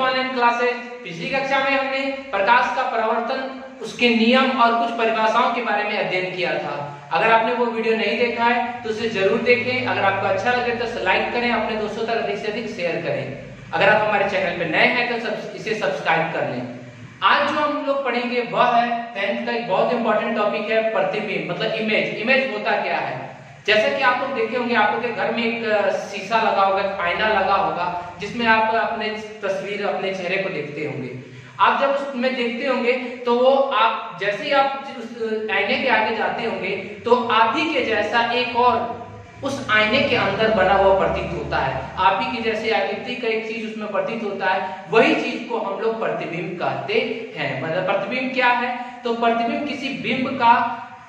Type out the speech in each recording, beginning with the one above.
Online classes. पिछली कक्षा में हमने प्रकाश का परावर्तन, उसके नियम और कुछ परिभाषाओं के बारे में अध्ययन किया था। अगर आपने वो वीडियो नहीं देखा है तो उसे जरूर देखें। अगर आपको अच्छा लगे तो लाइक करें, अपने दोस्तों तक अधिक से अधिक शेयर करें। अगर आप हमारे चैनल पे नए हैं तो इसे सब्सक्राइब कर लें। आज जो हम लोग पढ़ेंगे वह है 10th का एक बहुत इंपॉर्टेंट टॉपिक है प्रतिबिंब, मतलब इमेज। इमेज होता क्या है? जैसे कि आप लोग देखे होंगे, आप लोग के घर में एक शीशा लगा होगा, आईना लगा होगा, जिसमें आप अपने तस्वीर, अपने चेहरे को देखते होंगे। आप जब उसमें देखते होंगे तो वो आप जैसे ही आप उस आईने के आगे जाते होंगे तो आप ही के जैसा एक और उस आईने के अंदर बना हुआ प्रतीत होता है। आप ही की जैसे आकृति का एक चीज उसमें प्रतीत होता है, वही चीज को हम लोग प्रतिबिंब कहते हैं। मतलब प्रतिबिंब क्या है? तो प्रतिबिंब किसी बिंब का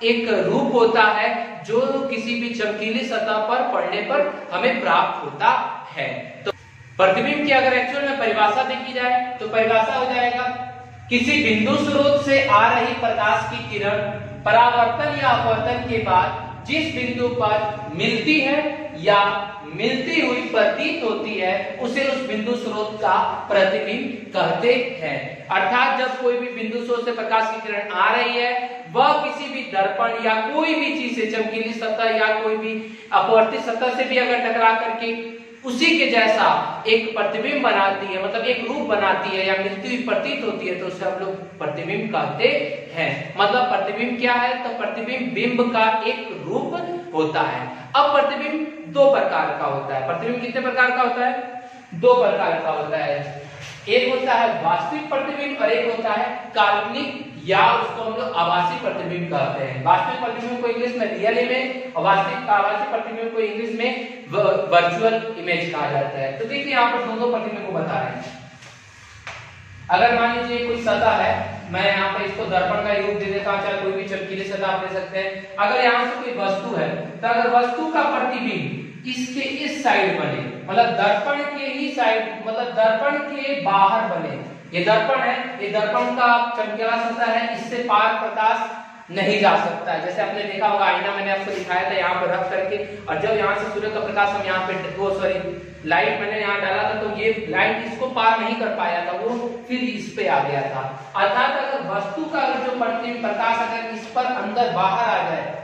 एक रूप होता है जो किसी भी चमकीली सतह पर पड़ने पर हमें प्राप्त होता है। तो प्रतिबिंब की अगर एक्चुअल में परिभाषा देखी जाए तो परिभाषा हो जाएगा, किसी बिंदु स्रोत से आ रही प्रकाश की किरण परावर्तन या अपवर्तन के बाद जिस बिंदु पर मिलती है या मिलती हुई प्रतीत होती है उसे उस बिंदु स्रोत का प्रतिबिंब कहते हैं। अर्थात जब कोई भी बिंदु स्रोत से प्रकाश की किरण आ रही है, वह किसी भी दर्पण या कोई भी चीज से, चमकीली सतह या कोई भी अपवर्तित सतह से भी अगर टकरा करके उसी के जैसा एक प्रतिबिंब बनाती है, मतलब एक रूप बनाती है या मिलती हुई प्रतीत होती है, तो उसे हम लोग प्रतिबिंब कहते हैं। मतलब प्रतिबिंब क्या है? तो प्रतिबिंब बिंब का एक रूप होता है। अब प्रतिबिंब दो प्रकार का होता है। प्रतिबिंब कितने प्रकार का होता है? दो प्रकार का होता है। एक होता है वास्तविक प्रतिबिंब और एक होता है काल्पनिक या उसको हम लोग आभासी प्रतिबिंब कहते हैं। वास्तविक प्रतिबिंब को इंग्लिश में रियल इमेज और वास्तविक आभासी प्रतिबिंब को इंग्लिश में वर्चुअल इमेज कहा जाता है। तो देखिए यहाँ पर दोनों प्रतिबिंब को बता रहे हैं। अगर मान लीजिए कोई सतह है, मैं यहाँ पर इसको दर्पण का रूप दे देता हूँ, चाहे कोई भी चमकीली सतह आप दे सकते हैं। अगर यहाँ से कोई वस्तु है तो अगर वस्तु का प्रतिबिंब इसके इस साइड बने, मतलब दर्पण के ही साइड, मतलब दर्पण के बाहर बने, ये दर्पण है, ये दर्पण का चमकीला सतह है, इससे पार प्रकाश नहीं जा सकता है। जैसे आपने देखा होगा आईना मैंने आपको दिखाया था यहाँ पर रख करके, और जब यहाँ से सूर्य का प्रकाश हम यहाँ पे लाइट मैंने यहाँ डाला था तो ये लाइट इसको पार नहीं कर पाया था, वो फिर इस पे आ गया था। अर्थात अगर वस्तु का जो प्रतिबिंब प्रकाश अगर इस पर अंदर बाहर आ जाए,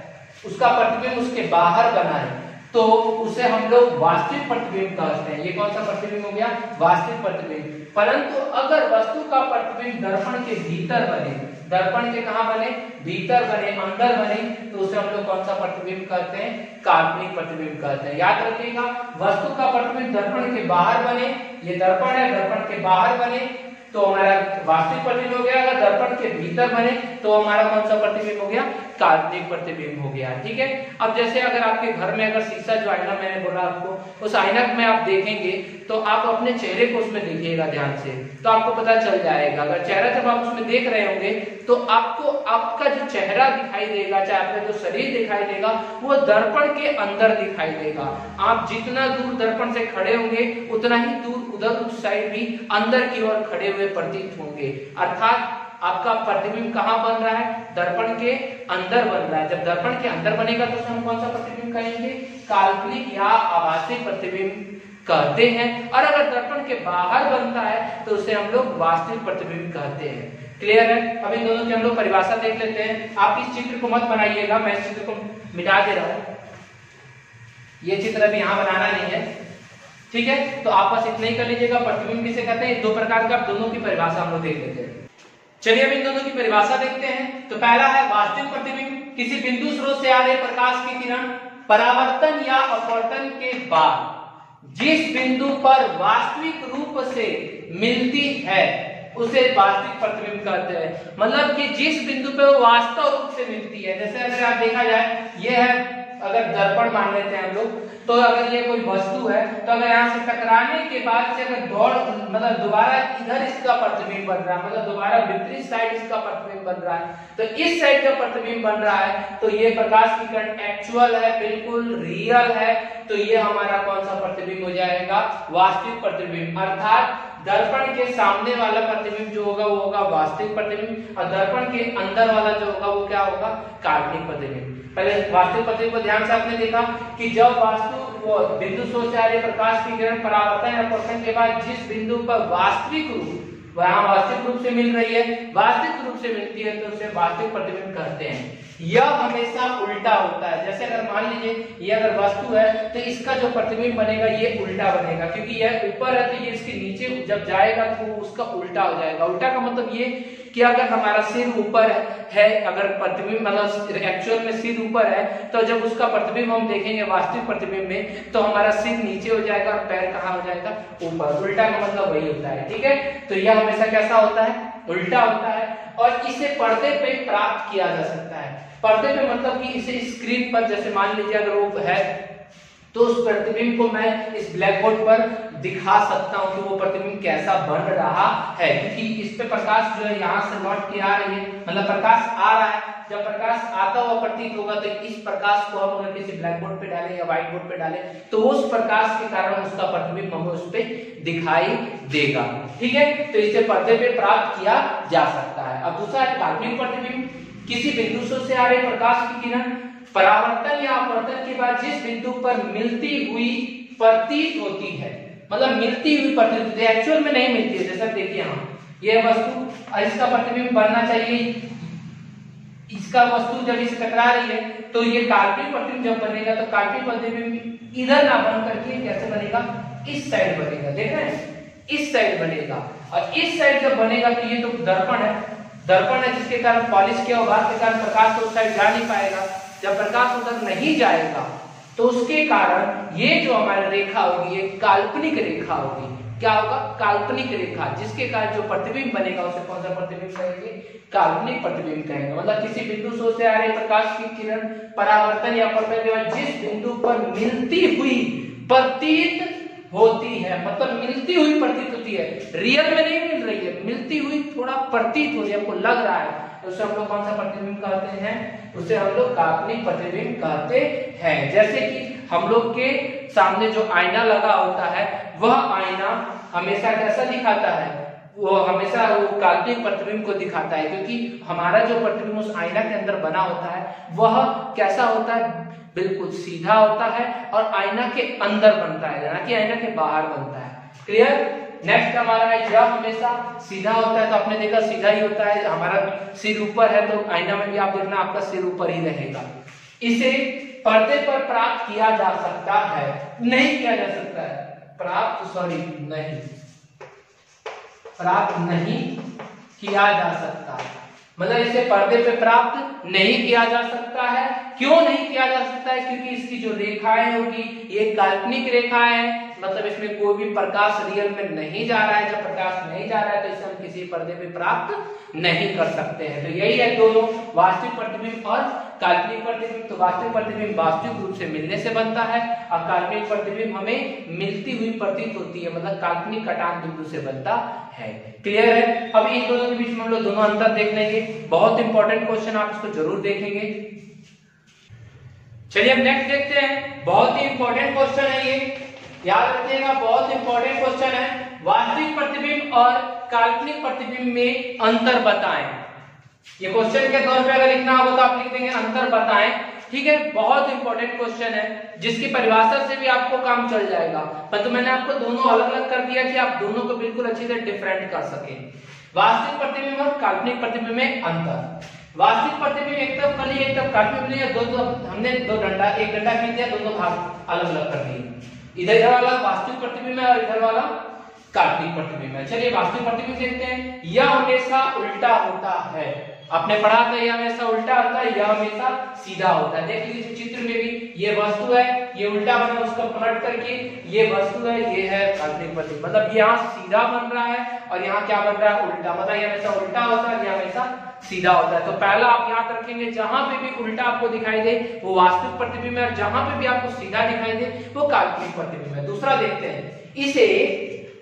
उसका प्रतिबिंब उसके बाहर बना है, तो उसे हम लोग वास्तविक प्रतिबिंब कहते हैं। ये कौन सा प्रतिबिंब हो गया? वास्तविक प्रतिबिंब। परंतु अगर वस्तु का प्रतिबिंब दर्पण के भीतर बने, दर्पण के कहां बने? भीतर बने, अंदर बने, तो उसे हम लोग कौन सा प्रतिबिंब कहते हैं? काल्पनिक प्रतिबिंब कहते हैं। याद रखिएगा, वस्तु का प्रतिबिंब दर्पण के बाहर बने, ये दर्पण है, दर्पण के बाहर बने तो हमारा वास्तविक प्रतिबिंब हो गया। अगर दर्पण के भीतर बने तो हमारा कौन सा प्रतिबिंब हो गया? काल्पनिक प्रतिबिंब हो गया। ठीक है। अब जैसे अगर आपके घर में अगर शीशा जो आईना मैंने बोला आपको, उस आईना में आप देखेंगे तो आप अपने चेहरे को उसमें देखिएगा ध्यान से, तो आपको पता चल जाएगा। अगर चेहरा जब आप उसमें देख रहे होंगे तो आपको आपका जो चेहरा दिखाई देगा, चाहे आपका जो शरीर दिखाई देगा, वो दर्पण के अंदर दिखाई देगा। आप जितना दूर दर्पण से खड़े होंगे उतना ही दूर उधर उस साइड भी अंदर की ओर खड़े हुए प्रतीत होंगे। अर्थात आपका प्रतिबिंब कहाँ बन रहा है? दर्पण के अंदर बन रहा है। जब दर्पण के अंदर बनेगा तो हम कौन सा प्रतिबिंब कहेंगे? काल्पनिक या आभासी प्रतिबिंब कहते हैं। और अगर दर्पण के बाहर बनता है तो उसे हम लोग वास्तविक प्रतिबिंब कहते हैं। क्लियर है? अब इन दोनों की हम लोग परिभाषा देख लेते हैं। आप इस चित्र को मत बनाइएगा, मैं इस चित्र को मिटा दे रहा हूं। ये चित्र अभी यहाँ बनाना नहीं है, ठीक है? तो आप बस इतना ही कर लीजिएगा। प्रतिबिंब किसे कहते हैं? दो प्रकार का, दोनों की परिभाषा हम लोग देख लेते हैं। चलिए अब इन दोनों की परिभाषा देखते हैं। तो पहला है वास्तविक प्रतिबिंब, किसी बिंदु स्रोत से आ रहे प्रकाश की किरण परावर्तन या अपवर्तन के बाद जिस बिंदु पर वास्तविक रूप से मिलती है उसे वास्तविक प्रतिबिंब कहते हैं। मतलब कि जिस बिंदु पे वो वास्तव रूप से मिलती है। जैसे अगर आप देखा जाए, ये है अगर दर्पण मान लेते हैं हम लोग, तो अगर ये कोई वस्तु है तो अगर यहाँ से टकराने के बाद से अगर दौड़, मतलब दोबारा इधर इसका प्रतिबिंब बन रहा है, मतलब दोबारा विपरीत साइड इसका प्रतिबिंब बन रहा है, तो इस साइड का प्रतिबिंब बन रहा है, तो ये प्रकाश की किरण एक्चुअल है, बिल्कुल रियल है, तो ये हमारा कौन सा प्रतिबिंब हो जाएगा? वास्तविक प्रतिबिंब। अर्थात दर्पण के सामने वाला प्रतिबिंब जो होगा वो होगा वास्तविक प्रतिबिंब, और दर्पण के अंदर वाला जो होगा वो क्या होगा? काल्पनिक प्रतिबिंब। पहले वास्तविक प्रतिबिंब को ध्यान से आपने देखा कि जब बिंदु स्रोत से आ रहे प्रकाश की किरण परावर्तन या अपवर्तन के बाद जिस बिंदु पर वास्तविक रूप से मिल रही है, वास्तविक रूप से मिलती है, तो उसे वास्तविक प्रतिबिंब कहते हैं। यह हमेशा उल्टा होता है। जैसे अगर मान लीजिए ये अगर वस्तु है तो इसका जो प्रतिबिंब बनेगा ये उल्टा बनेगा, क्योंकि यह ऊपर है तो ये इसके नीचे जब जाएगा तो उसका उल्टा हो जाएगा। उल्टा का मतलब ये कि अगर हमारा सिर ऊपर है, अगर प्रतिबिंब मतलब एक्चुअल में सिर ऊपर है, तो जब उसका प्रतिबिंब हम देखेंगे वास्तविक प्रतिबिंब में, तो हमारा सिर नीचे हो जाएगा और पैर कहाँ हो जाएगा? ऊपर। उल्टा का मतलब वही होता है, ठीक है। तो यह हमेशा कैसा होता है? उल्टा होता है। और इसे पर्दे पे प्राप्त किया जा सकता है। पर्दे पे मतलब कि इसे स्क्रीन पर, जैसे मान लीजिए अगर वो है तो उस प्रतिबिंब को मैं इस ब्लैक बोर्ड पर दिखा सकता हूं कि वो प्रतिबिंब कैसा बन रहा है, क्योंकि इस पे प्रकाश जो है यहाँ से लौट के आ रही है, मतलब प्रकाश आ रहा है। जब प्रकाश आता हुआ प्रतीत होगा तो इस प्रकाश को हम अगर किसी ब्लैक बोर्ड पे डालें या व्हाइट बोर्ड पे डालें तो उस प्रकाश के कारण उसका प्रतिबिंब हमें उस पे दिखाई देगा, ठीक है। तो इसे पर्दे पे प्राप्त किया जा सकता है। अब दूसरा है काल्पनिक प्रतिबिंब। किसी बिंदु से आ रहे प्रकाश की किरण परावर्तन या अपवर्तन के बाद जिस बिंदु पर मिलती हुई प्रतीत होती है, मतलब मिलती हुई प्रतीत होती है, एक्चुअल में नहीं मिलती है। जैसा देखिए यहाँ ये वस्तु, इसका प्रतिबिंब बनना चाहिए, इसका वस्तु जब इसे टकरा रही है तो ये काल्पनिक प्रतिबिंब जब बनेगा तो काल्पनिक प्रतिबिंब इधर ना बन करके कैसे बनेगा? इस साइड बनेगा। देख रहे हैं, इस साइड बनेगा। और इस साइड जब बनेगा तो ये तो दर्पण है, दर्पण है जिसके कारण पॉलिश किया हुआ के कारण प्रकाश तो उस साइड जा नहीं पाएगा। जब प्रकाश उधर नहीं जाएगा तो उसके कारण ये जो हमारी रेखा होगी ये काल्पनिक रेखा होगी। क्या होगा? काल्पनिक रेखा, जिसके कारण जो प्रतिबिंब बनेगा उसे कौन सा प्रतिबिंब कहेंगे? काल्पनिक प्रतिबिंब कहेंगे। मतलब किसी बिंदु से आ रही प्रकाश की किरण परावर्तन या अपवर्तन के बाद जिस बिंदु पर मिलती हुई प्रतीत होती है, मतलब मिलती हुई प्रतीत होती है, रियल में नहीं मिल रही है, मिलती हुई थोड़ा प्रतीत हो रही है, आपको लग रहा है, तो उसे हम लोग कौन सा प्रतिबिंब कहते हैं? उसे हम लोग काल्पनिक प्रतिबिंब कहते हैं। जैसे कि हम लोग के सामने जो आईना लगा होता है वह आईना हमेशा कैसा दिखाता है? वो हमेशा वो काल्पनिक प्रतिबिंब को दिखाता है, क्योंकि हमारा जो प्रतिबिंब उस आईना के अंदर बना होता है वह कैसा होता है? बिल्कुल सीधा होता है और आईना के अंदर बनता है, ना कि आईना के बाहर बनता है। क्लियर? नेक्स्ट हमारा है यह हमेशा सीधा होता है। तो आपने देखा सीधा ही होता है, हमारा सिर ऊपर है तो आईना में भी आप देखना आपका सिर ऊपर ही रहेगा। इसे पर्दे पर प्राप्त किया जा सकता है, नहीं किया जा सकता है, प्राप्त नहीं किया जा सकता है। मतलब इसे पर्दे पे प्राप्त नहीं किया जा सकता है। क्यों नहीं किया जा सकता है? क्योंकि इसकी जो रेखाएं होगी ये काल्पनिक रेखाएं, मतलब इसमें कोई भी प्रकाश रियल में नहीं जा रहा है। जब प्रकाश नहीं जा रहा है तो इसे हम किसी पर्दे पे प्राप्त नहीं कर सकते हैं। तो यही है दोनों, वास्तविक प्रतिबिंब और काल्पनिक प्रतिबिंब। तो वास्तविक प्रतिबिंब वास्तविक रूप से मिलने से बनता है और काल्पनिक प्रतिबिंब हमें मिलती हुई प्रतीत होती है, मतलब काल्पनिक कटान बिंदु से बनता है। क्लियर है? अब इन दोनों के बीच में हम लोग दोनों अंतर देख लेंगे। बहुत इंपॉर्टेंट क्वेश्चन, आप इसको जरूर देखेंगे। चलिए अब नेक्स्ट देखते हैं। बहुत ही इंपॉर्टेंट क्वेश्चन है ये, याद रखिएगा, बहुत इंपॉर्टेंट क्वेश्चन है। वास्तविक प्रतिबिंब और काल्पनिक प्रतिबिंब में अंतर बताएं। ये क्वेश्चन के तौर पे अगर लिखना होगा तो आप लिख देंगे अंतर बताएं, ठीक है। बहुत इंपॉर्टेंट क्वेश्चन है जिसकी परिभाषा से भी आपको काम चल जाएगा, परंतु मैंने आपको दोनों अलग अलग कर दिया कि आप दोनों को बिल्कुल अच्छी तरह डिफरेंट कर सके। वास्तविक प्रतिबिंब और काल्पनिक प्रतिबिंब में अंतर। वास्तविक प्रतिबिंब एक तरफ कली एक तरफ काल्पनिक नहीं है, हमने दो डंडा, एक डंडा खींच दिया, दोनों भाग अलग अलग कर दिए। इधर वाला वास्तविक प्रतिबिंब है और इधर वाला काल्पनिक प्रतिबिंब है। चलिए वास्तविक प्रतिबिंब देखते हैं। यह हमेशा उल्टा होता है, आपने पढ़ा था यह हमेशा उल्टा होता है, यह हमेशा सीधा होता है। देख लीजिए चित्र में भी ये वस्तु है, ये उल्टा बना, उसका पलट करके ये वस्तु है, ये है काल्पनिक प्रतिबिंब। मतलब यहाँ सीधा बन रहा है और यहाँ क्या बन रहा है? उल्टा। मतलब ये हमेशा उल्टा होता है, ये हमेशा सीधा होता है। तो पहला आप याद रखेंगे, जहां पे भी उल्टा आपको दिखाई दे वो वास्तविक प्रतिबिंब है और जहां पे भी आपको सीधा दिखाई दे वो काल्पनिक प्रतिबिंब है। दूसरा देखते हैं, इसे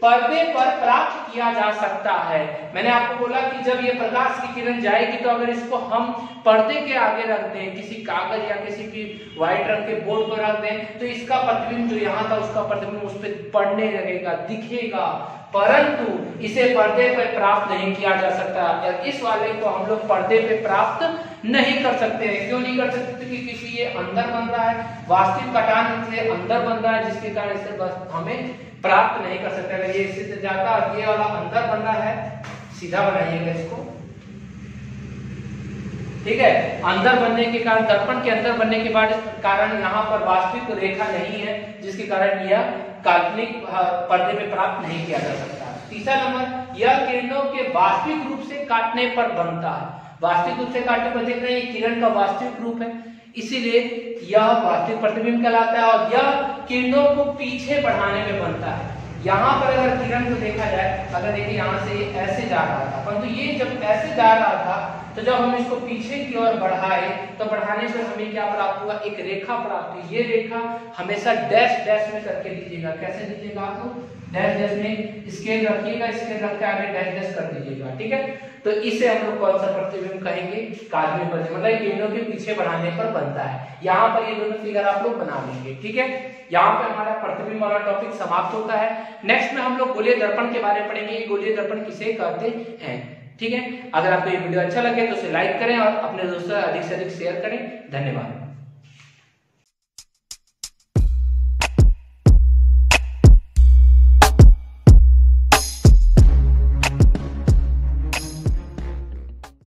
पर्दे पर प्राप्त किया जा सकता है। मैंने आपको बोला कि जब ये प्रकाश की किरण जाएगी तो अगर इसको हम पर्दे के आगे रख दें, किसी कागज या किसी भी व्हाइट रंग के बोर्ड पर रख दें, तो इसका प्रतिबिंब जो यहाँ था उसका प्रतिबिंब उस पर पड़ने लगेगा, दिखेगा, परंतु इसे पर्दे पर प्राप्त नहीं किया जा सकता। इस वाले को हम लोग पर्दे पे प्राप्त नहीं कर सकते हैं। क्यों नहीं कर सकते? क्योंकि ये अंदर बन रहा है, वास्तविक कटान से अंदर बन रहा है, जिसके कारण इसे बस हमें प्राप्त नहीं कर सकते। अगर ये इससे जाता और ये वाला अंदर बन रहा है, सीधा बनाइएगा इसको, ठीक है। अंदर बनने के कारण, दर्पण के अंदर बनने के बाद कारण यहाँ पर वास्तविक रेखा नहीं है, जिसके कारण यह काल्पनिक पर्दे में प्राप्त नहीं किया जा सकता। तीसरा नंबर, यह किरणों के वास्तविक रूप से काटने पर बनता है। वास्तविक रूप से काटने पर देख रहे हैं, किरण का वास्तविक रूप है, इसीलिए यह वास्तविक प्रतिबिंब कहलाता है। और यह किरणों को पीछे बढ़ाने में बनता है। यहाँ पर अगर किरण को देखा जाए, अगर देखिए यहाँ से ऐसे जा रहा था, परंतु ये जब ऐसे जा रहा था तो जब हम इसको पीछे की ओर बढ़ाए तो बढ़ाने पर हमें क्या प्राप्त हुआ? एक रेखा प्राप्त हुई। ये रेखा हमेशा डैश डैश में करके दीजिएगा। कैसे दीजिएगा? आपको डैश डैश में स्केल रखिएगा, स्केल रख के आगे डैश डैश कर दीजिएगा, ठीक है। तो इसे हम लोग कौन सा प्रतिबिंब कहेंगे? काल्पनिक प्रतिबिंब, मतलब किरणों के पीछे बढ़ाने पर बनता है। यहाँ पर ये दोनों फिगर आप लोग बना लेंगे, ठीक है। यहाँ पे हमारा प्रतिबिंब वाला टॉपिक समाप्त होता है। नेक्स्ट में हम लोग गोलीय दर्पण के बारे में पढ़ेंगे। गोलीय दर्पण किसे कहते हैं, ठीक है। अगर आपको ये वीडियो अच्छा लगे तो उसे लाइक करें और अपने दोस्तों अधिक से अधिक शेयर करें। धन्यवाद।